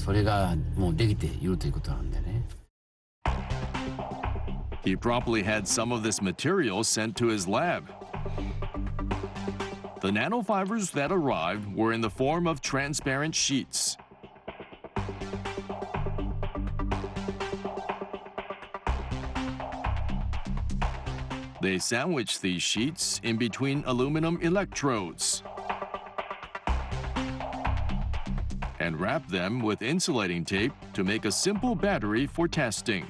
それがもうできているということなんでね。He promptly had some of this material sent to his lab. The nanofibers that arrived were in the form of transparent sheets. They sandwiched these sheets in between aluminum electrodes and wrapped them with insulating tape to make a simple battery for testing.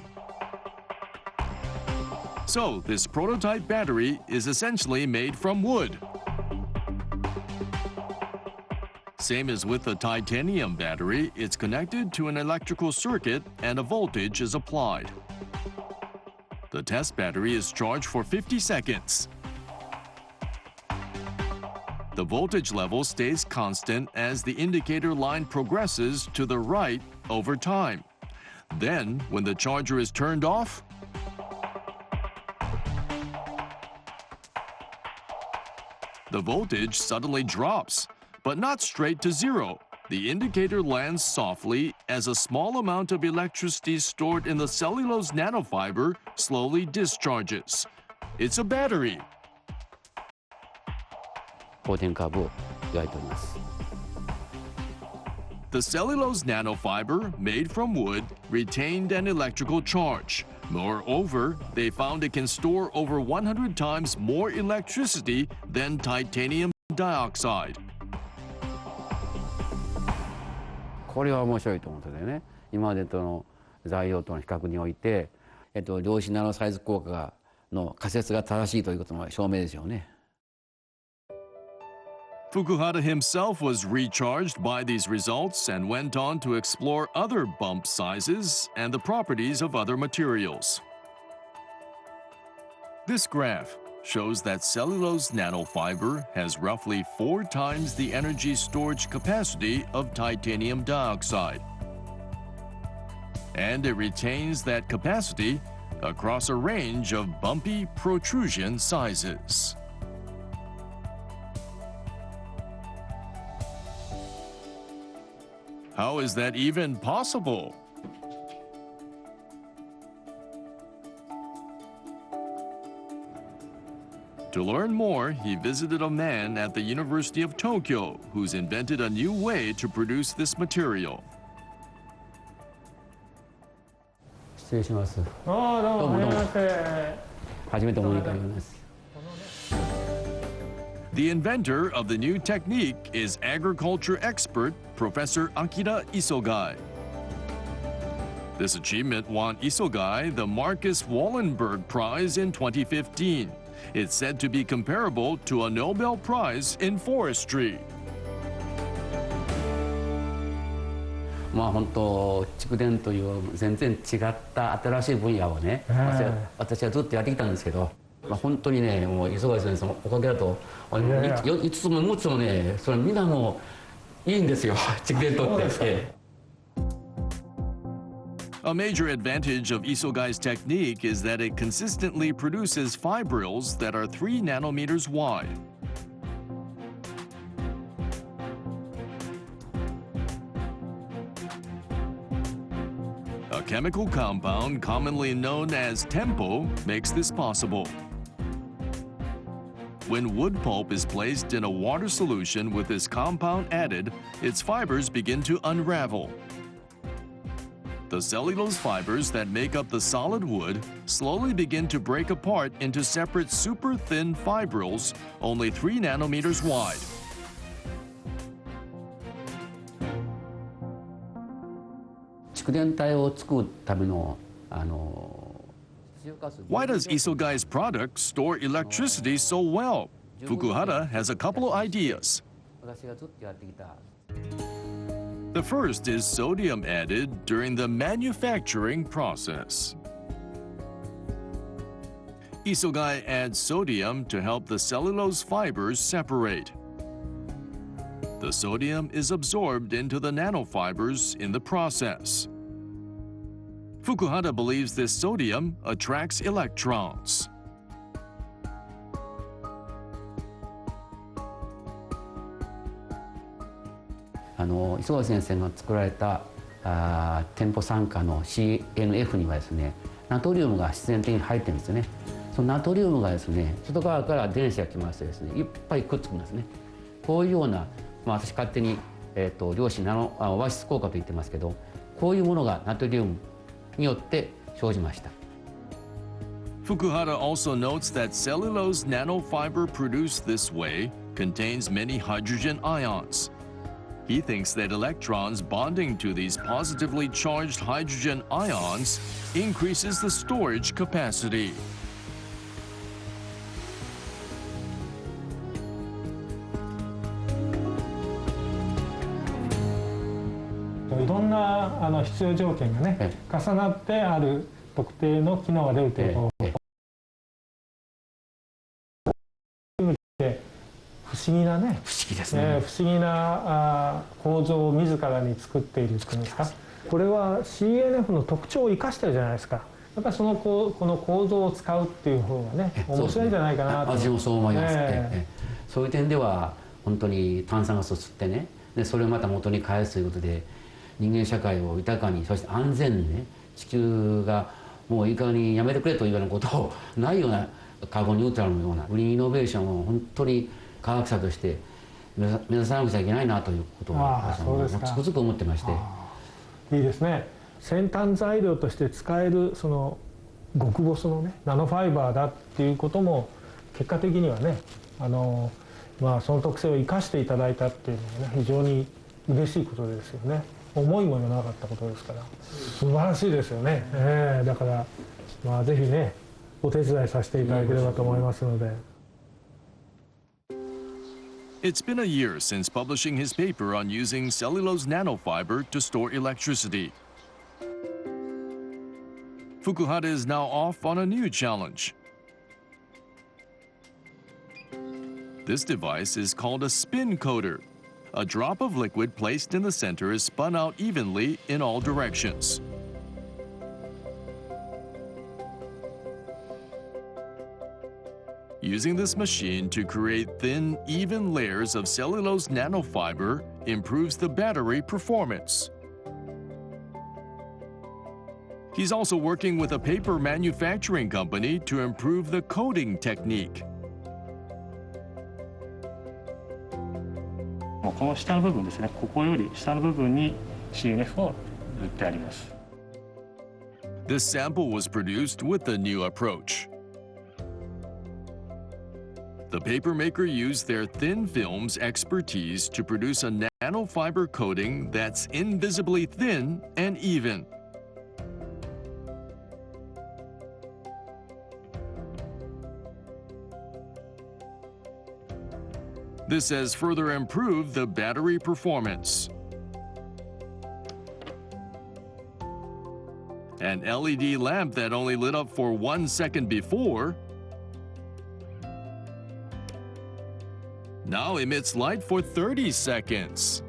So, this prototype battery is essentially made from wood. Same as with the titanium battery, it's connected to an electrical circuit and a voltage is applied. The test battery is charged for 50 seconds. The voltage level stays constant as the indicator line progresses to the right over time. Then, when the charger is turned off, the voltage suddenly drops, but not straight to zero. The indicator lands softly as a small amount of electricity stored in the cellulose nanofiber slowly discharges. It's a battery. 光電カーブを描いております。The cellulose nanofiber, made from wood, retained an electrical charge. Moreover, they found it can store over 100 times more electricity than titanium dioxide. これは面白いと思ってね、今までとの材料との比較において、量子ナノサイズ効果の仮説が正しいということの証明ですよね。Fukuhara himself was recharged by these results and went on to explore other bump sizes and the properties of other materials. This graph shows that cellulose nanofiber has roughly 4 times the energy storage capacity of titanium dioxide. And it retains that capacity across a range of bumpy protrusion sizes. How is that even possible? To learn more, he visited a man at the University of Tokyo who's invented a new way to produce this material. 失礼します。どうも、はじめまして。初めてお目にかかります。The inventor of the new technique is agriculture expert Professor Akira Isogai. This achievement won Isogai the Marcus Wallenberg Prize in 2015. It's said to be comparable to a Nobel Prize in forestry. まあ本当蓄電という全然違った新しい分野をね、私はずっとやってきたんですけど、まあ本当にね、もう磯貝先生のおかげだと、5つも6つもね、それみんなもういいんですよ、蓄電とって。A major advantage of Isogai's technique is that it consistently produces fibrils that are 3 nanometers wide. A chemical compound commonly known as tempo makes this possible. When wood pulp is placed in a water solution with this compound added, its fibers begin to unravel. The cellulose fibers that make up the solid wood slowly begin to break apart into separate super thin fibrils, only 3 nanometers wide. Why does Isogai's product store electricity so well? Fukuhara has a couple of ideas. The first is sodium added during the manufacturing process. Isogai adds sodium to help the cellulose fibers separate. The sodium is absorbed into the nanofibers in the process. Fukuhara believes this sodium attracts electrons. 店舗参加の CNF にはですね、ナトリウムが必然的に入ってるんですよね。そのナトリウムがですね、外側から電子が来ましてですね、いっぱいくっつくんですね。こういうような、私勝手に、量子ナノ和室効果と言ってますけど、こういうものがナトリウムによって生じました。Fukuhara also notes that cellulose nanofiber produced this way contains many hydrogen ions. He thinks that electrons bonding to these positively charged hydrogen ions increases the storage capacity. いろんな必要条件がね、重なってある特定の機能が出るということを、不思議なね、不思議ですね、不思議な構造を自らに作っているっていうんですか。これは CNF の特徴を生かしてるじゃないですか。やっぱりこの構造を使うっていう方がね、面白いんじゃないかなと。私もそう思います。そういう点では本当に炭酸ガスを吸ってね、でそれをまた元に返すということで、人間社会を豊かに、そして安全にね、地球がもういい加減にやめてくれというようなことをないようなカーボンニュートラルのようなグリーンイノベーションを本当に科学者として目指さなくちゃいけないなということを私はつくづく思ってまして。いいですね。先端材料として使えるその極細のねナノファイバーだっていうことも結果的にはね、その特性を生かしていただいたっていうのがね、非常に嬉しいことですよね。思いもよらなかったことですから素晴らしいですよね。だからぜひねお手伝いさせていただければと思いますので。It's been a year since publishing his paper on using cellulose nanofiber to store electricity. Fukuhara is now off on a new challenge. This device is called a spin coater. A drop of liquid placed in the center is spun out evenly in all directions. Using this machine to create thin, even layers of cellulose nanofiber improves the battery performance. He's also working with a paper manufacturing company to improve the coating technique. この下の部分ですね、ここより下の部分に CNF を塗ってあります。This sample was produced with the new approach. The paper maker used their thin films expertise to produce a nanofiber coating that's invisibly thin and even. This has further improved the battery performance. An LED lamp that only lit up for 1 second before now emits light for 30 seconds.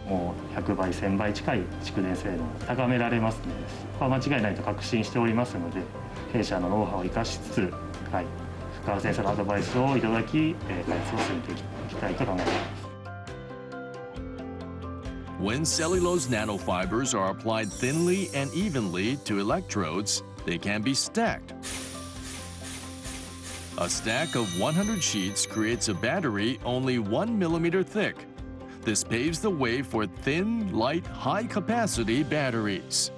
More 100倍、1000倍近い蓄電性能を高められますので、間違いないと確信しておりますので、弊社のノウハウを生かしつつ、福原先生のアドバイスをいただき、開発を進めていきたいと考えています。When cellulose nanofibers are applied thinly and evenly to electrodes, they can be stacked. A stack of 100 sheets creates a battery only 1 millimeter thick. This paves the way for thin, light, high-capacity batteries.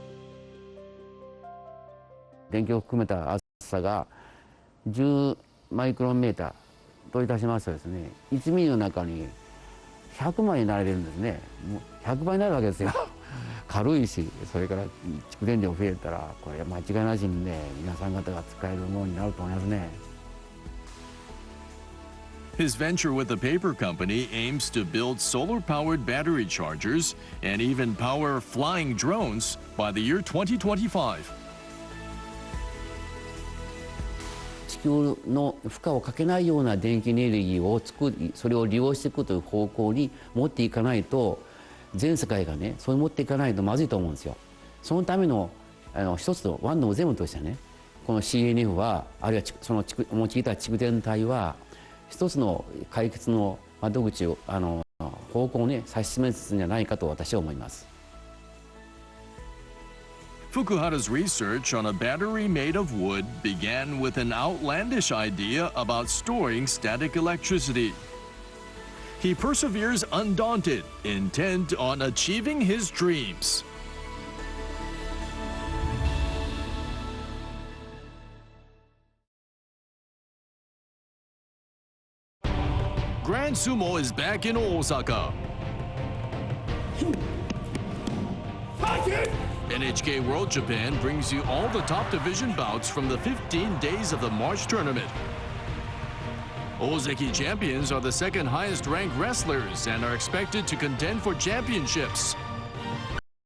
電気を含めた厚さが10マイクロンメーターといたしますとですね、1ミリの中に100枚になれるんですね。もう100倍になるわけですよ。軽いし、それから蓄電量増えたら、これ間違いなしにね、皆さん方が使えるものになると思いますね。His venture with the paper company aims to build solar-powered battery chargers and even power flying drones by the year 2025. 地球の負荷をかけないような電気エネルギーを作り、それを利用していくという方向に持っていかないと、全世界がね、そう持っていかないとまずいと思うんですよ。そのための一つのワンのゼムとしてね、この CNF は、あるいはその用いた蓄電体は、一つの解決の窓口を方向をね指し示すんじゃないかと私は思います。Fukuhara's research on a battery made of wood began with an outlandish idea about storing static electricity. He perseveres undaunted, intent on achieving his dreams. Grand Sumo is back in Osaka. NHK World Japan brings you all the top division bouts from the 15 days of the March tournament. Ozeki champions are the second highest ranked wrestlers and are expected to contend for championships.